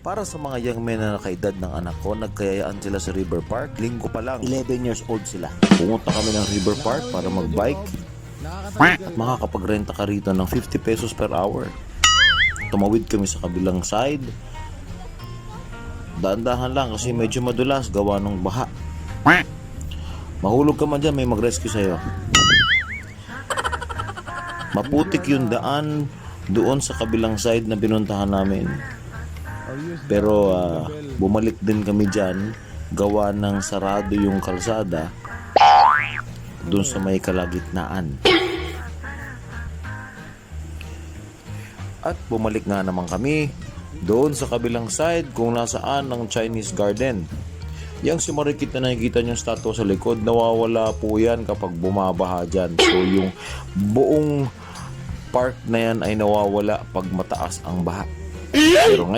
Para sa mga young men na nakaedad ng anak ko, nagkayayaan sila sa River Park. Linggo pa lang, 11 years old sila. Pumunta kami ng River Park para magbike at makakapagrenta ka rito ng 50 pesos per hour. Tumawid kami sa kabilang side. Dahan-dahan lang kasi medyo madulas gawa ng baha. Mahulog ka man dyan, may mag-rescue sa'yo. Maputik yung daan doon sa kabilang side na binuntahan namin. Pero bumalik din kami dyan gawa ng sarado yung kalsada doon sa may kalagitnaan. At bumalik nga naman kami doon sa kabilang side kung nasaan ng Chinese Garden. Yang si Marikit na nakikita niyong statue sa likod, nawawala po yan kapag bumabaha dyan. So yung buong park na yan ay nawawala pag mataas ang baha. Pero ngayon,